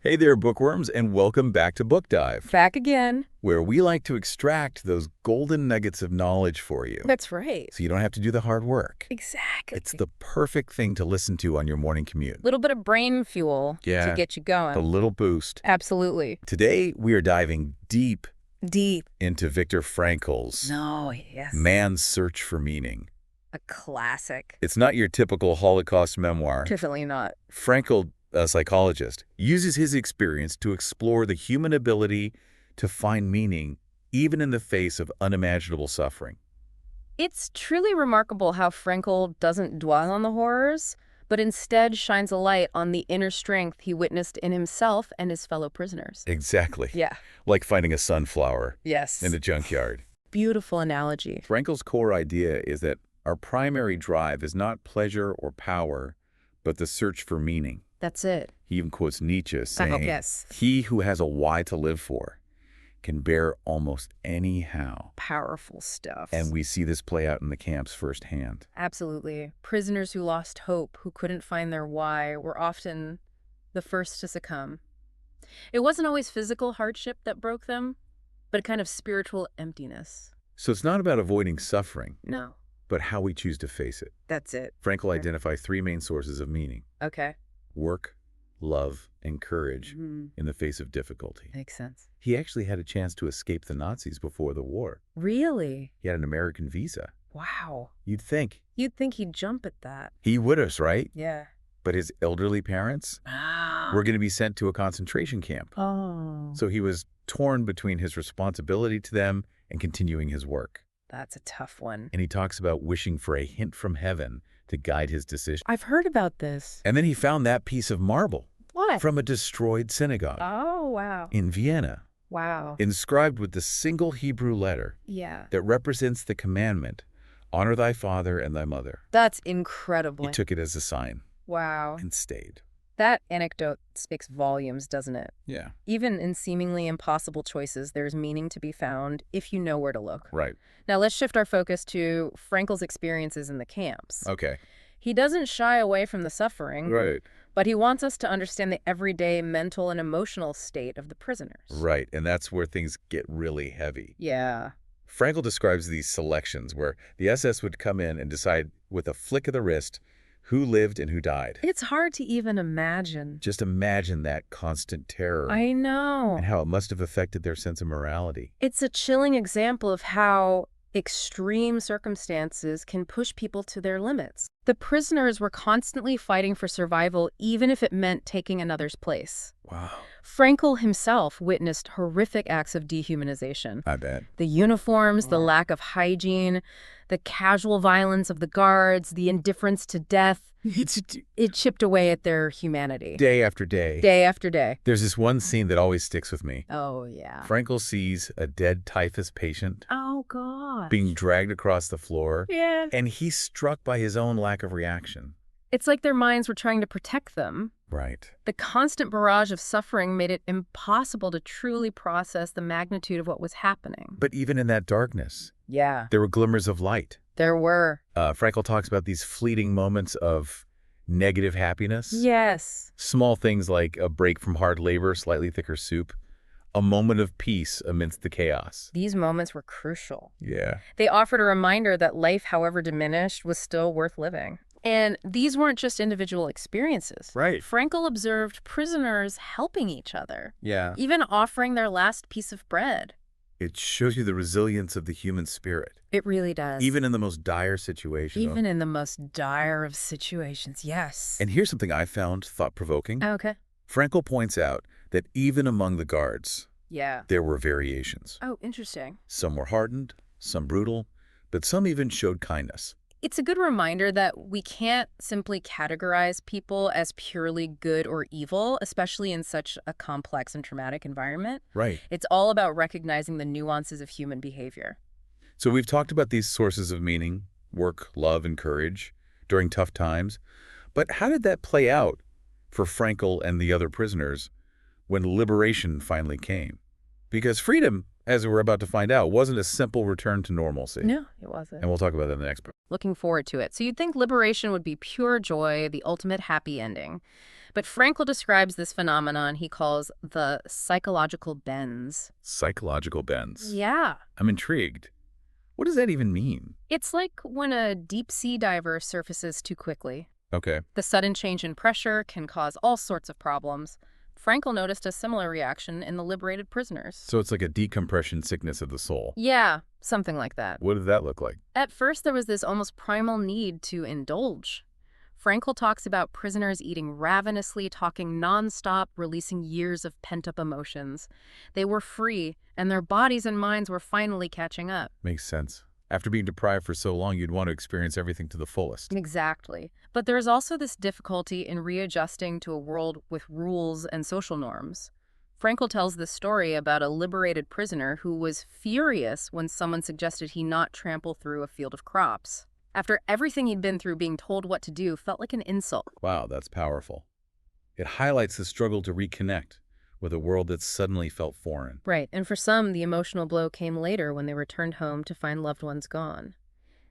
Hey there, bookworms, and welcome back to Book Dive, Back again. where we like to extract those golden nuggets of knowledge for you, That's right. so you don't have to do the hard work. Exactly. It's the perfect thing to listen to on your morning commute. Little bit of brain fuel Yeah, to get you going. a little boost. Absolutely. Today, we are diving deep Deep. into Viktor Frankl's No, yes. Man's Search for Meaning. A classic. It's not your typical Holocaust memoir. Definitely not. Frankl, a psychologist, uses his experience to explore the human ability to find meaning even in the face of unimaginable suffering. It's truly remarkable how Frankl doesn't dwell on the horrors, but instead shines a light on the inner strength he witnessed in himself and his fellow prisoners. Exactly. Yeah. Like finding a sunflower Yes. in a junkyard. Beautiful analogy. Frankl's core idea is that our primary drive is not pleasure or power, but the search for meaning. That's it. He even quotes Nietzsche saying, yes. "He who has a why to live for can bear almost any how." Powerful stuff. And we see this play out in the camps firsthand. Absolutely. Prisoners who lost hope, who couldn't find their why, were often the first to succumb. It wasn't always physical hardship that broke them, but a kind of spiritual emptiness. So it's not about avoiding suffering, No, but how we choose to face it. that's it. Frankl identifies three main sources of meaning: Okay. work, love, and courage Mhm. in the face of difficulty. Makes sense. He actually had a chance to escape the Nazis before the war. Really? He had an American visa. Wow. You'd think You'd think he'd jump at that. he would have, right? Yeah. But his elderly parents Ah. were going to be sent to a concentration camp. Oh. So he was torn between his responsibility to them and continuing his work. That's a tough one. And he talks about wishing for a hint from heaven to guide his decision. I've heard about this. And then he found that piece of marble What? from a destroyed synagogue Oh, wow. in Vienna, Wow. inscribed with the single Hebrew letter Yeah. that represents the commandment, "Honor thy father and thy mother." That's incredible. He took it as a sign Wow. and stayed. That anecdote speaks volumes, doesn't it? Yeah, Even in seemingly impossible choices, there's meaning to be found if you know where to look. right. Now let's shift our focus to Frankl's experiences in the camps. Okay. He doesn't shy away from the suffering, Right. but he wants us to understand the everyday mental and emotional state of the prisoners. Right, and that's where things get really heavy. Yeah. Frankl describes these selections where the SS would come in and decide with a flick of the wrist who lived and who died. It's hard to even imagine. Just imagine that constant terror I know. and how it must have affected their sense of morality. It's a chilling example of how extreme circumstances can push people to their limits. The prisoners were constantly fighting for survival, even if it meant taking another's place. Wow. Frankl himself witnessed horrific acts of dehumanization. I bet. The uniforms, the lack of hygiene, the casual violence of the guards, the indifference to death. It chipped away at their humanity. Day after day. Day after day. There's this one scene that always sticks with me. Oh, yeah. Frankl sees a dead typhus patient Oh, God. being dragged across the floor, Yeah. and he's struck by his own lack of reaction. It's like their minds were trying to protect them. Right. The constant barrage of suffering made it impossible to truly process the magnitude of what was happening. But even in that darkness, Yeah, there were glimmers of light. there were. Frankl talks about these fleeting moments of negative happiness. Yes. Small things like a break from hard labor, slightly thicker soup, a moment of peace amidst the chaos. These moments were crucial. Yeah. They offered a reminder that life, however diminished, was still worth living. And these weren't just individual experiences. Right. Frankl observed prisoners helping each other, Yeah. even offering their last piece of bread. It shows you the resilience of the human spirit, It really does. even in the most dire situation. Even in the most dire of situations, yes. And here's something I found thought-provoking. Okay. Frankl points out that even among the guards, Yeah. there were variations. Oh, interesting. Some were hardened, some brutal, but some even showed kindness. It's a good reminder that we can't simply categorize people as purely good or evil, especially in such a complex and traumatic environment. Right. It's all about recognizing the nuances of human behavior. So we've talked about these sources of meaning, work, love, and courage during tough times. But how did that play out for Frankl and the other prisoners when liberation finally came? Because freedom, as we're about to find out, wasn't a simple return to normalcy. No, it wasn't. And we'll talk about that in the next part. Looking forward to it. So you'd think liberation would be pure joy, the ultimate happy ending. But Frankl describes this phenomenon he calls the psychological bends. Psychological bends. Yeah. I'm intrigued. What does that even mean? It's like when a deep-sea diver surfaces too quickly. Okay. The sudden change in pressure can cause all sorts of problems. Frankl noticed a similar reaction in the liberated prisoners. So it's like a decompression sickness of the soul. Yeah, something like that. What did that look like? At first, there was this almost primal need to indulge. Frankl talks about prisoners eating ravenously, talking nonstop, releasing years of pent-up emotions. They were free, and their bodies and minds were finally catching up. Makes sense. After being deprived for so long, you'd want to experience everything to the fullest. Exactly. But there is also this difficulty in readjusting to a world with rules and social norms. Frankl tells this story about a liberated prisoner who was furious when someone suggested he not trample through a field of crops. After everything he'd been through, being told what to do felt like an insult. Wow, that's powerful. It highlights the struggle to reconnect with a world that suddenly felt foreign. Right, and for some, the emotional blow came later when they returned home to find loved ones gone.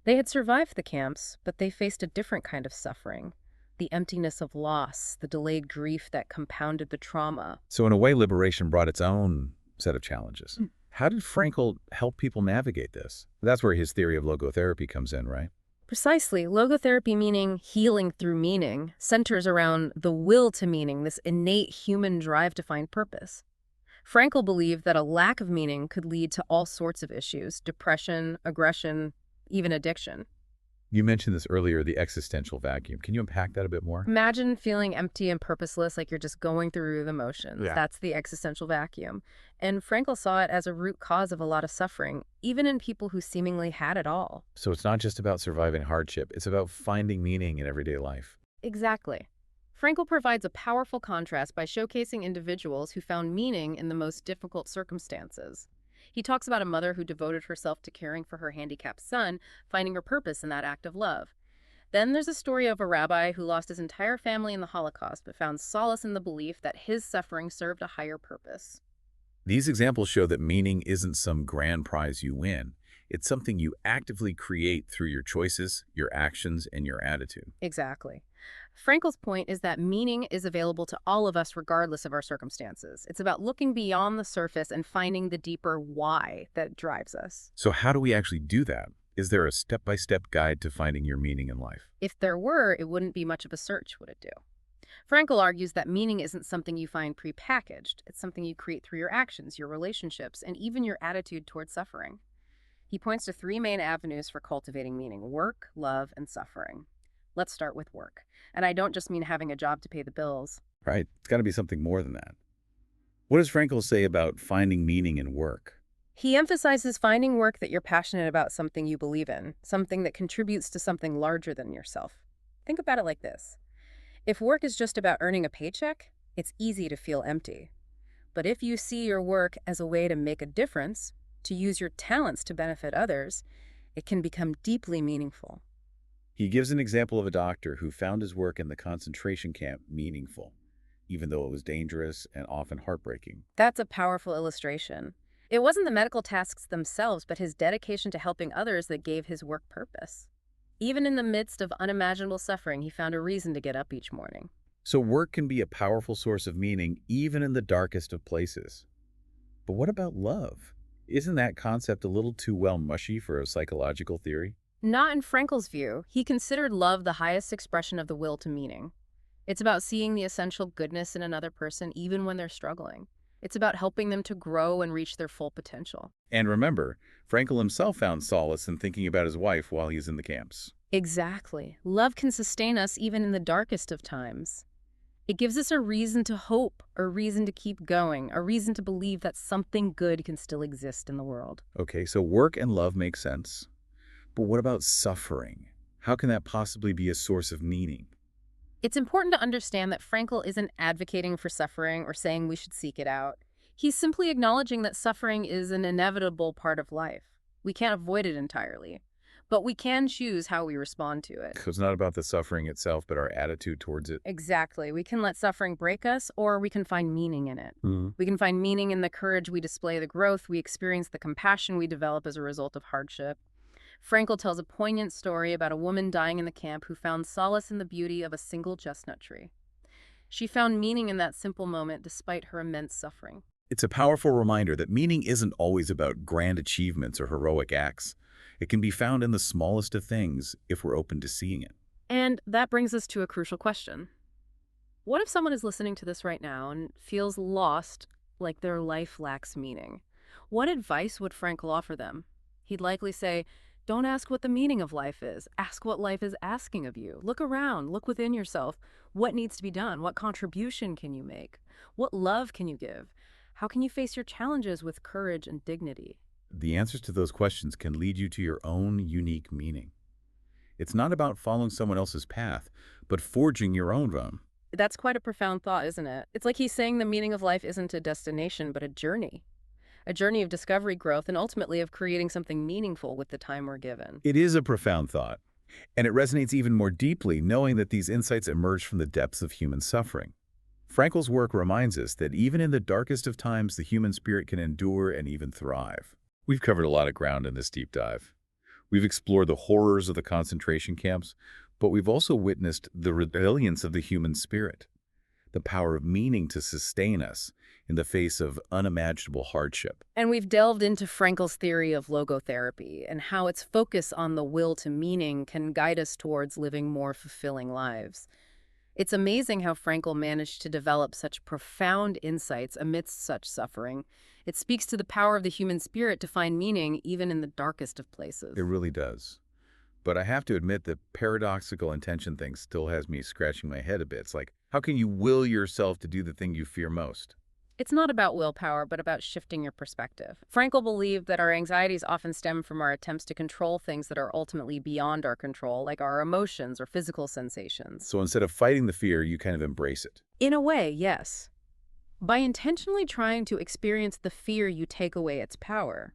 They had survived the camps, but they faced a different kind of suffering. The emptiness of loss, the delayed grief that compounded the trauma. So in a way, liberation brought its own set of challenges. How did Frankl help people navigate this? That's where his theory of logotherapy comes in, right? Precisely. Logotherapy, meaning healing through meaning, centers around the will to meaning, this innate human drive to find purpose. Frankl believed that a lack of meaning could lead to all sorts of issues: depression, aggression, even addiction. You mentioned this earlier, the existential vacuum. Can you unpack that a bit more? Imagine feeling empty and purposeless, like you're just going through the motions. Yeah. That's the existential vacuum. And Frankl saw it as a root cause of a lot of suffering, even in people who seemingly had it all. So it's not just about surviving hardship, it's about finding meaning in everyday life. Exactly. Frankl provides a powerful contrast by showcasing individuals who found meaning in the most difficult circumstances. He talks about a mother who devoted herself to caring for her handicapped son, finding her purpose in that act of love. Then there's a story of a rabbi who lost his entire family in the Holocaust but found solace in the belief that his suffering served a higher purpose. These examples show that meaning isn't some grand prize you win. It's something you actively create through your choices, your actions, and your attitude. Exactly. Frankl's point is that meaning is available to all of us regardless of our circumstances. It's about looking beyond the surface and finding the deeper why that drives us. So how do we actually do that? Is there a step-by-step guide to finding your meaning in life? If there were, it wouldn't be much of a search, would it do? Frankl argues that meaning isn't something you find prepackaged. It's something you create through your actions, your relationships, and even your attitude toward suffering. He points to three main avenues for cultivating meaning: work, love, and suffering. Let's start with work. And I don't just mean having a job to pay the bills. Right? It's got to be something more than that. What does Frankl say about finding meaning in work? He emphasizes finding work that you're passionate about, something you believe in, something that contributes to something larger than yourself. Think about it like this. If work is just about earning a paycheck, it's easy to feel empty. But if you see your work as a way to make a difference, to use your talents to benefit others, it can become deeply meaningful. He gives an example of a doctor who found his work in the concentration camp meaningful, even though it was dangerous and often heartbreaking. That's a powerful illustration. It wasn't the medical tasks themselves, but his dedication to helping others that gave his work purpose. Even in the midst of unimaginable suffering, he found a reason to get up each morning. So work can be a powerful source of meaning even in the darkest of places. But what about love? Isn't that concept a little too well mushy for a psychological theory? Not in Frankl's view. He considered love the highest expression of the will to meaning. It's about seeing the essential goodness in another person even when they're struggling. It's about helping them to grow and reach their full potential. And remember, Frankl himself found solace in thinking about his wife while he's in the camps. Exactly. Love can sustain us even in the darkest of times. It gives us a reason to hope, a reason to keep going, a reason to believe that something good can still exist in the world. Okay, so work and love make sense. But what about suffering? How can that possibly be a source of meaning? It's important to understand that Frankl isn't advocating for suffering or saying we should seek it out. He's simply acknowledging that suffering is an inevitable part of life. We can't avoid it entirely, but we can choose how we respond to it. So it's not about the suffering itself, but our attitude towards it. Exactly. We can let suffering break us, or we can find meaning in it. We can find meaning in the courage we display, the growth we experience, the compassion we develop as a result of hardship. Frankl tells a poignant story about a woman dying in the camp who found solace in the beauty of a single chestnut tree. She found meaning in that simple moment despite her immense suffering. It's a powerful reminder that meaning isn't always about grand achievements or heroic acts. It can be found in the smallest of things if we're open to seeing it. And that brings us to a crucial question. What if someone is listening to this right now and feels lost, like their life lacks meaning? What advice would Frankl offer them? He'd likely say, don't ask what the meaning of life is. Ask what life is asking of you. Look around, look within yourself. What needs to be done? What contribution can you make? What love can you give? How can you face your challenges with courage and dignity? The answers to those questions can lead you to your own unique meaning. It's not about following someone else's path, but forging your own. That's quite a profound thought, isn't it? It's like he's saying the meaning of life isn't a destination, but a journey of discovery, growth, and ultimately of creating something meaningful with the time we're given. It is a profound thought, and it resonates even more deeply knowing that these insights emerge from the depths of human suffering. Frankl's work reminds us that even in the darkest of times, the human spirit can endure and even thrive. We've covered a lot of ground in this deep dive. We've explored the horrors of the concentration camps, but we've also witnessed the resilience of the human spirit, the power of meaning to sustain us in the face of unimaginable hardship. And we've delved into Frankl's theory of logotherapy and how its focus on the will to meaning can guide us towards living more fulfilling lives. It's amazing how Frankl managed to develop such profound insights amidst such suffering. It speaks to the power of the human spirit to find meaning even in the darkest of places. It really does. But I have to admit the paradoxical intention thing still has me scratching my head a bit. It's like, how can you will yourself to do the thing you fear most? It's not about willpower, but about shifting your perspective. Frankl believed that our anxieties often stem from our attempts to control things that are ultimately beyond our control, like our emotions or physical sensations. So instead of fighting the fear, you kind of embrace it. In a way, yes. By intentionally trying to experience the fear, you take away its power.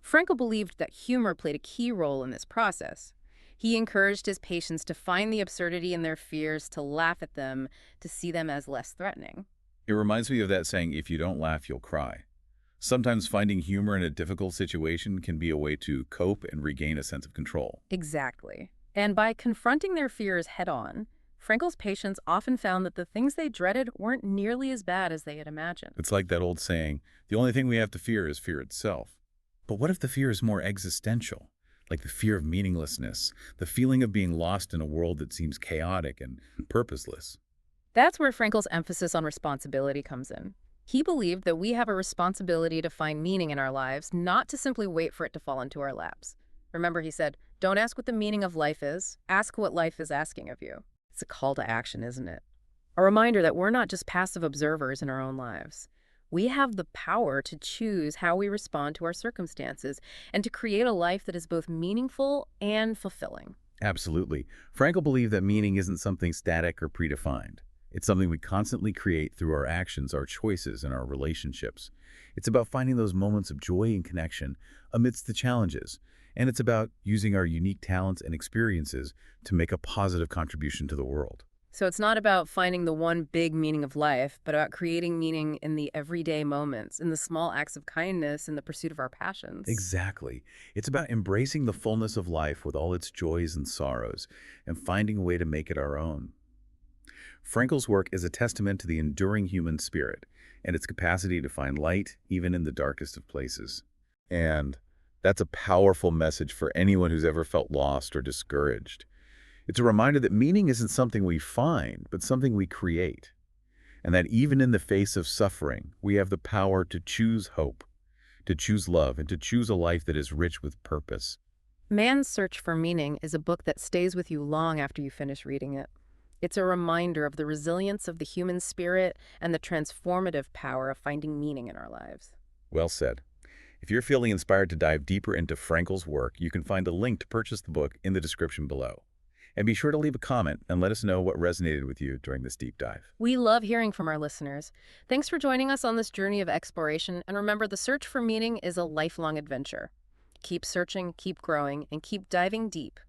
Frankl believed that humor played a key role in this process. He encouraged his patients to find the absurdity in their fears, to laugh at them, to see them as less threatening. It reminds me of that saying, if you don't laugh, you'll cry. Sometimes finding humor in a difficult situation can be a way to cope and regain a sense of control. Exactly. And by confronting their fears head-on, Frankl's patients often found that the things they dreaded weren't nearly as bad as they had imagined. It's like that old saying, the only thing we have to fear is fear itself. But what if the fear is more existential? Like the fear of meaninglessness, the feeling of being lost in a world that seems chaotic and purposeless. That's where Frankl's emphasis on responsibility comes in. He believed that we have a responsibility to find meaning in our lives, not to simply wait for it to fall into our laps. Remember, he said, don't ask what the meaning of life is, ask what life is asking of you. It's a call to action, isn't it? A reminder that we're not just passive observers in our own lives. We have the power to choose how we respond to our circumstances and to create a life that is both meaningful and fulfilling. Absolutely. Frankl believed that meaning isn't something static or predefined. It's something we constantly create through our actions, our choices, and our relationships. It's about finding those moments of joy and connection amidst the challenges. And it's about using our unique talents and experiences to make a positive contribution to the world. So it's not about finding the one big meaning of life, but about creating meaning in the everyday moments, in the small acts of kindness, in the pursuit of our passions. Exactly. It's about embracing the fullness of life with all its joys and sorrows and finding a way to make it our own. Frankl's work is a testament to the enduring human spirit and its capacity to find light even in the darkest of places. And that's a powerful message for anyone who's ever felt lost or discouraged. It's a reminder that meaning isn't something we find, but something we create. And that even in the face of suffering, we have the power to choose hope, to choose love, and to choose a life that is rich with purpose. Man's Search for Meaning is a book that stays with you long after you finish reading it. It's a reminder of the resilience of the human spirit and the transformative power of finding meaning in our lives. Well said. If you're feeling inspired to dive deeper into Frankl's work, you can find a link to purchase the book in the description below. And be sure to leave a comment and let us know what resonated with you during this deep dive. We love hearing from our listeners. Thanks for joining us on this journey of exploration, and remember, the search for meaning is a lifelong adventure. Keep searching, keep growing, and keep diving deep